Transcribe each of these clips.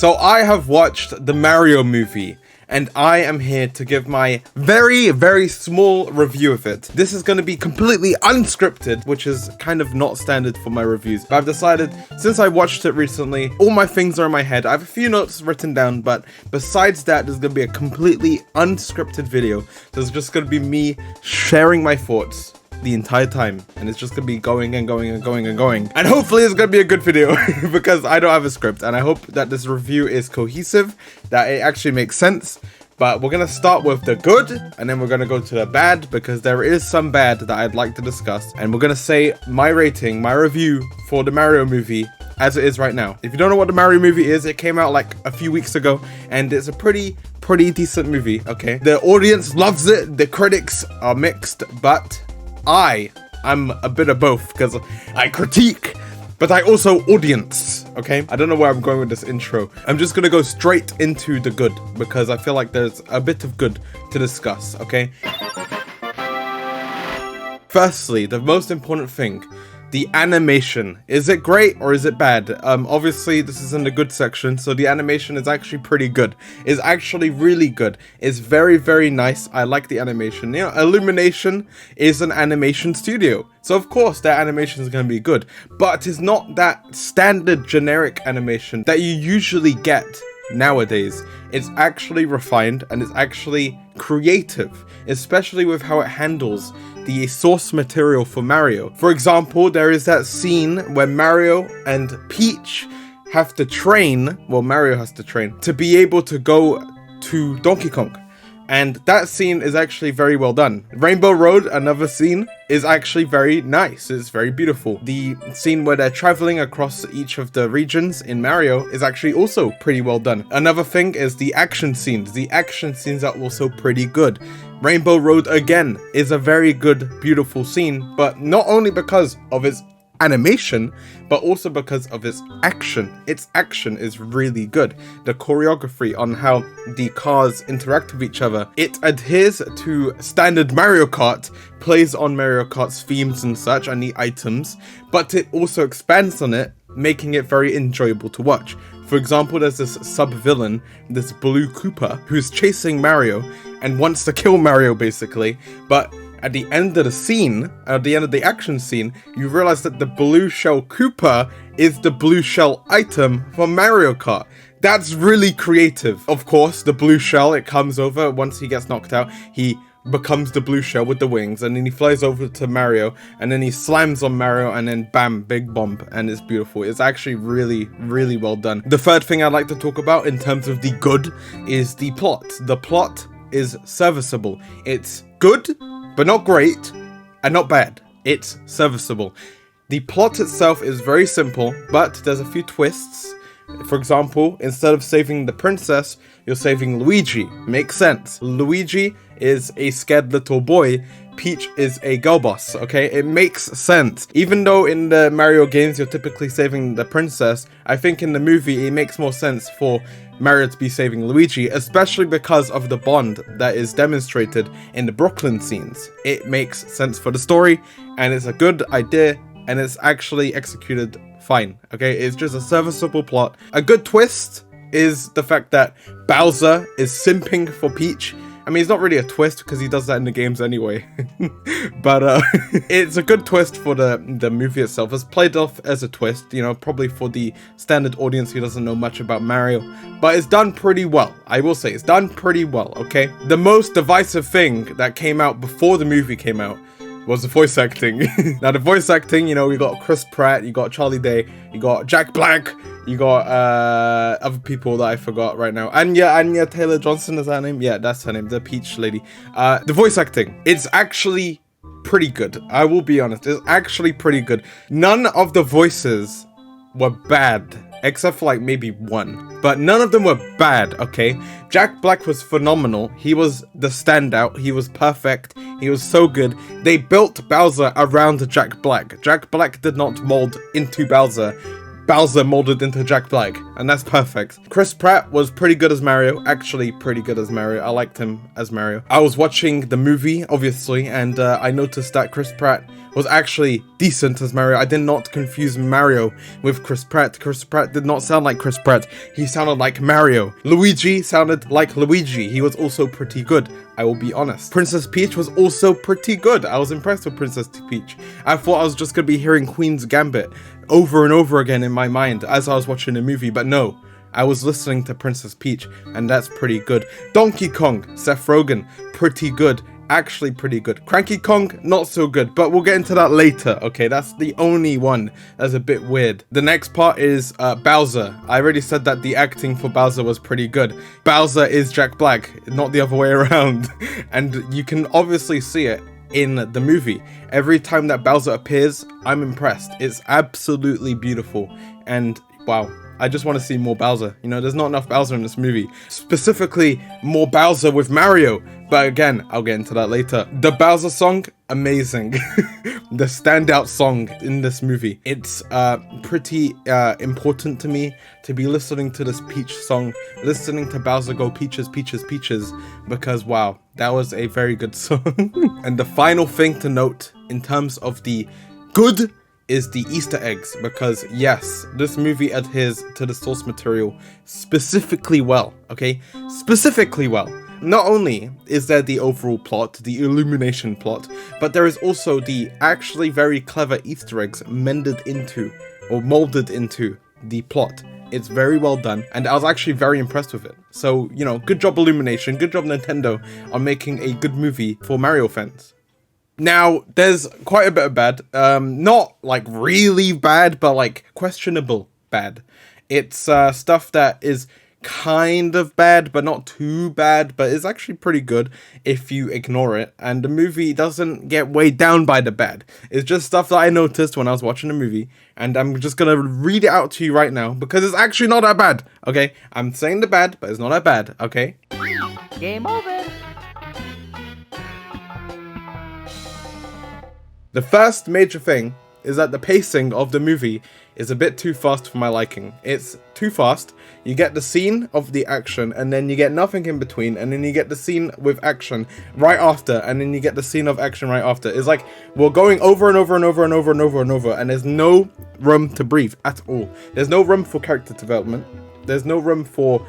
So I have watched the Mario movie, and I am here to give my very, very small review of it. This is going to be completely unscripted, which is kind of not standard for my reviews. But I've decided, since I watched it recently, all my things are in my head. I have a few notes written down, but besides that, there's going to be a completely unscripted video. So it's just going to be me sharing my thoughts the entire time, and it's just gonna be going and going and going and going, and hopefully it's gonna be a good video because I don't have a script, and I hope that this review is cohesive, that it actually makes sense. But we're gonna start with the good, and then we're gonna go to the bad, because there is some bad that I'd like to discuss, and we're gonna say my rating, my review for the Mario movie as it is right now. If you don't know what the Mario movie is, it came out like a few weeks ago, and it's a pretty decent movie. Okay, the audience loves it, the critics are mixed, but I'm a bit of both, because I critique, but I also audience, okay? I don't know where I'm going with this intro. I'm just gonna go straight into the good, because I feel like there's a bit of good to discuss, okay? Firstly, the most important thing, the animation. Is it great or is it bad? Obviously this is in the good section, so the animation is actually pretty good. It's actually really good. It's very, very nice. I like the animation. You know, Illumination is an animation studio, so of course their animation is going to be good, but it's not that standard generic animation that you usually get nowadays. It's actually refined, and it's actually creative, especially with how it handles the source material for Mario. For example, there is that scene where Mario and Peach have to train, well, Mario has to train, to be able to go to Donkey Kong. And that scene is actually very well done. Rainbow Road, another scene, is actually very nice. It's very beautiful. The scene where they're traveling across each of the regions in Mario is actually also pretty well done. Another thing is the action scenes. The action scenes are also pretty good. Rainbow Road, again, is a very good, beautiful scene, but not only because of its animation, but also because of its action. Its action is really good. The choreography on how the cars interact with each other, it adheres to standard Mario Kart, plays on Mario Kart's themes and such, and the items, but it also expands on it, making it very enjoyable to watch. For example, there's this sub-villain, this Blue Koopa, who's chasing Mario and wants to kill Mario, basically, but at the end of the scene, at the end of the action scene, you realize that the Blue Shell Koopa is the Blue Shell item from Mario Kart. That's really creative. Of course, the Blue Shell, it comes over, once he gets knocked out, he becomes the blue shell with the wings, and then he flies over to Mario, and then he slams on Mario, and then bam, big bump, and it's beautiful. It's actually really, really well done. The third thing I'd like to talk about in terms of the good is the plot. The plot is serviceable. It's good, but not great, and not bad. It's serviceable. The plot itself is very simple, but there's a few twists. For example, instead of saving the princess, you're saving Luigi. Makes sense. Luigi is a scared little boy. Peach is a girl boss, okay? It makes sense. Even though in the Mario games you're typically saving the princess, I think in the movie it makes more sense for Mario to be saving Luigi, especially because of the bond that is demonstrated in the Brooklyn scenes. It makes sense for the story, and it's a good idea, and it's actually executed fine, okay? It's just a serviceable plot. A good twist is the fact that Bowser is simping for Peach. I mean, it's not really a twist because he does that in the games anyway. But it's a good twist for the movie itself. It's played off as a twist, you know, probably for the standard audience who doesn't know much about Mario. But it's done pretty well. I will say, it's done pretty well, okay? The most divisive thing that came out before the movie came out was the voice acting. Now, the voice acting, you know, we got Chris Pratt, you got Charlie Day, you got Jack Black, you got other people that I forgot right now. Anya Taylor-Johnson, is that her name? Yeah, that's her name, the Peach lady. The voice acting, it's actually pretty good. I will be honest, it's actually pretty good. None of the voices were bad, except for like maybe one, but none of them were bad, okay? Jack Black was phenomenal. He was the standout. He was perfect. He was so good. They built Bowser around Jack Black. Jack Black did not mold into Bowser. Bowser molded into Jack Black, and that's perfect. Chris Pratt was pretty good as Mario, actually pretty good as Mario. I liked him as Mario. I was watching the movie, obviously, and I noticed that Chris Pratt was actually decent as Mario. I did not confuse Mario with Chris Pratt. Chris Pratt did not sound like Chris Pratt. He sounded like Mario. Luigi sounded like Luigi. He was also pretty good, I will be honest. Princess Peach was also pretty good. I was impressed with Princess Peach. I thought I was just going to be hearing Queen's Gambit over and over again in my mind as I was watching the movie, but no. I was listening to Princess Peach, and that's pretty good. Donkey Kong, Seth Rogen, pretty good. Actually pretty good. Cranky Kong, not so good, but we'll get into that later. Okay, that's the only one that's a bit weird. The next part is Bowser. I already said that the acting for Bowser was pretty good. Bowser is Jack Black, not the other way around. And you can obviously see it in the movie. Every time that Bowser appears, I'm impressed. It's absolutely beautiful. And wow, I just want to see more Bowser. You know, there's not enough Bowser in this movie. Specifically, more Bowser with Mario. But again, I'll get into that later. The Bowser song, amazing. The standout song in this movie. It's pretty important to me to be listening to this Peach song, listening to Bowser go peaches, peaches, peaches, because wow, that was a very good song. And the final thing to note in terms of the good is the Easter eggs, because yes, this movie adheres to the source material specifically well, okay? Specifically well. Not only is there the overall plot, the Illumination plot, but there is also the actually very clever Easter eggs mended into, or molded into, the plot. It's very well done, and I was actually very impressed with it. So, you know, good job Illumination, good job Nintendo on making a good movie for Mario fans. Now, there's quite a bit of bad. Not like really bad, but like questionable bad. It's stuff that is kind of bad, but not too bad, but it's actually pretty good if you ignore it. And the movie doesn't get weighed down by the bad. It's just stuff that I noticed when I was watching the movie, and I'm just gonna read it out to you right now because it's actually not that bad. Okay, I'm saying the bad, but it's not that bad. Okay. Game over. The first major thing is that the pacing of the movie is a bit too fast for my liking. It's too fast. You get the scene of the action, and then you get nothing in between, and then you get the scene with action right after, and then you get the scene of action right after. It's like we're going over and over and over and over and over and over, and there's no room to breathe at all. There's no room for character development. There's no room for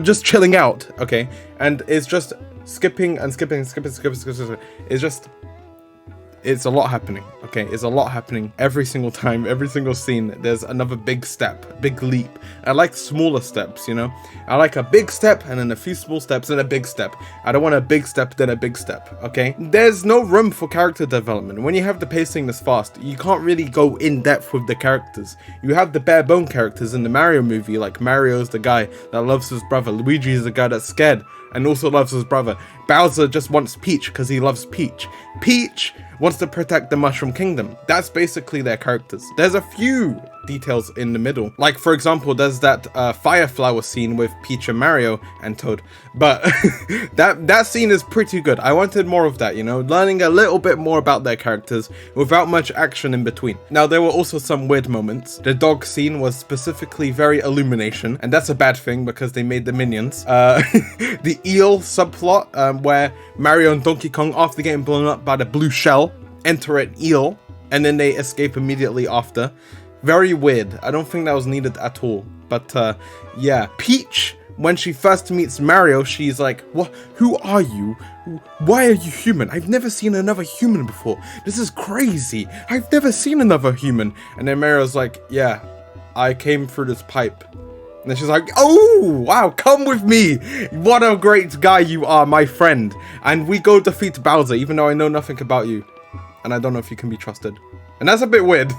just chilling out, okay? And it's just skipping and skipping. It's just... it's a lot happening, okay? It's a lot happening every single time, every single scene. There's another big step, big leap. I like smaller steps, you know? I like a big step and then a few small steps and a big step. I don't want a big step, then a big step, okay? There's no room for character development. When you have the pacing this fast, you can't really go in depth with the characters. You have the bare bone characters in the Mario movie, like Mario's the guy that loves his brother. Luigi's the guy that's scared and also loves his brother. Bowser just wants Peach because he loves Peach. Peach wants to protect the Mushroom Kingdom. That's basically their characters. There's a few details in the middle. Like, for example, there's that fire flower scene with Peach and Mario and Toad. But that scene is pretty good. I wanted more of that, you know, learning a little bit more about their characters without much action in between. Now, there were also some weird moments. The dog scene was specifically very Illumination, and that's a bad thing because they made the minions. The eel subplot, where Mario and Donkey Kong, after getting blown up by the blue shell, enter an eel, and then they escape immediately after. Very weird. I don't think that was needed at all. But yeah, Peach, when she first meets Mario, she's like, "What? Who are you? Why are you human? I've never seen another human before. This is crazy. I've never seen another human." And then Mario's like, "Yeah, I came through this pipe." And then she's like, "Oh, wow, come with me. What a great guy you are, my friend. And we go defeat Bowser, even though I know nothing about you. And I don't know if you can be trusted." And that's a bit weird.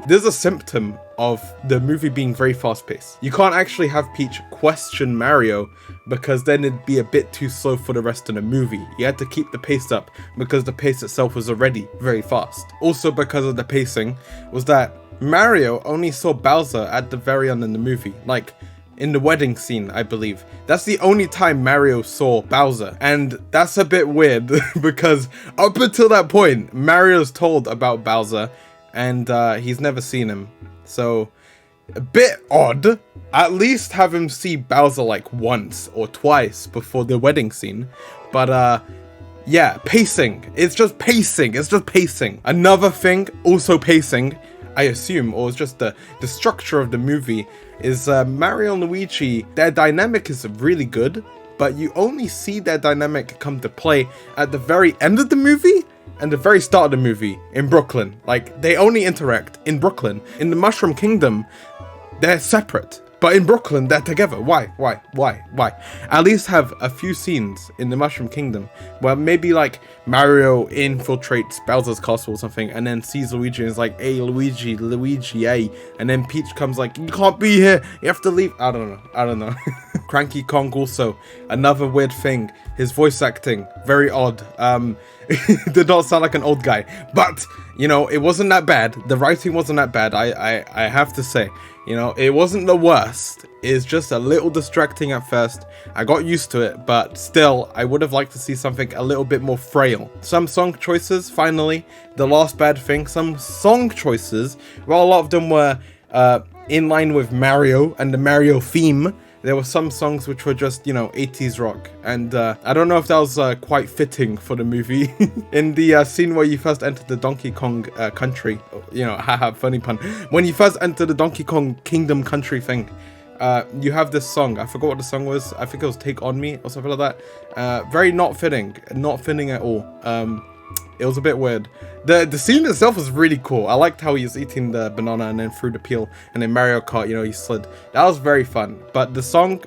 There's a symptom of the movie being very fast-paced. You can't actually have Peach question Mario because then it'd be a bit too slow for the rest of the movie. You had to keep the pace up because the pace itself was already very fast. Also because of the pacing was that Mario only saw Bowser at the very end in the movie. Like, in the wedding scene, I believe. That's the only time Mario saw Bowser. And that's a bit weird because up until that point, Mario's told about Bowser and he's never seen him. So a bit odd. At least have him see Bowser like once or twice before the wedding scene. But yeah, pacing. It's just pacing. It's just pacing. Another thing, also pacing, I assume, or it's just the structure of the movie, is Mario and Luigi, their dynamic is really good, but you only see their dynamic come to play at the very end of the movie and the very start of the movie in Brooklyn. Like, they only interact in Brooklyn. In the Mushroom Kingdom, they're separate. But in Brooklyn, they're together. Why? At least have a few scenes in the Mushroom Kingdom where maybe like Mario infiltrates Bowser's castle or something and then sees Luigi and is like, hey, Luigi, hey. And then Peach comes like, you can't be here. You have to leave. I don't know. Cranky Kong also, another weird thing. His voice acting, very odd. Did not sound like an old guy. But, you know, it wasn't that bad. The writing wasn't that bad, I have to say. You know, it wasn't the worst. It's just a little distracting at first. I got used to it, but still, I would have liked to see something a little bit more frail. Some song choices, finally, the last bad thing, some song choices, well, a lot of them were in line with Mario and the Mario theme. There were some songs which were just, you know, 80s rock. And I don't know if that was quite fitting for the movie. In the scene where you first enter the Donkey Kong country, you know, haha, funny pun. When you first enter the Donkey Kong Kingdom country thing, you have this song. I forgot what the song was. I think it was Take On Me or something like that. Very not fitting at all. It was a bit weird. The scene itself was really cool. I liked how he was eating the banana and then threw the peel, and then Mario Kart, you know, he slid. That was very fun. But the song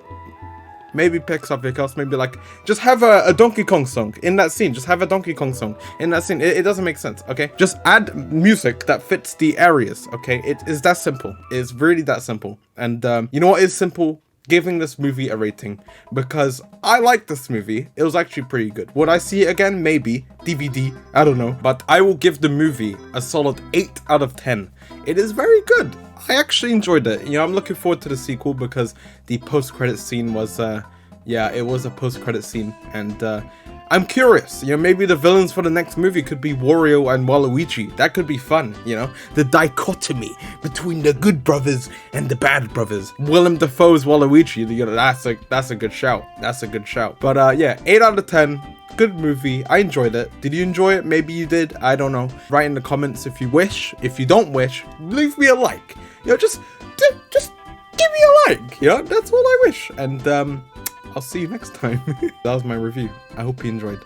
maybe picks up because maybe like just have a Donkey Kong song in that scene. Just have a Donkey Kong song in that scene. It doesn't make sense, okay? Just add music that fits the areas, okay? It is that simple. It's really that simple. And you know what is simple? Giving this movie a rating, because I like this movie. It was actually pretty good. Would I see it again? Maybe. DVD, I don't know. But I will give the movie a solid 8 out of 10. It is very good. I actually enjoyed it. You know, I'm looking forward to the sequel because the post-credit scene was, yeah, it was a post-credit scene. And I'm curious, you know, maybe the villains for the next movie could be Wario and Waluigi. That could be fun, you know? The dichotomy between the good brothers and the bad brothers. Willem Dafoe's Waluigi, you know, that's a good shout. That's a good shout. But yeah, 8 out of 10. Good movie. I enjoyed it. Did you enjoy it? Maybe you did. I don't know. Write in the comments if you wish. If you don't wish, leave me a like. You know, just give me a like. You know, that's all I wish. And I'll see you next time. That was my review. I hope you enjoyed.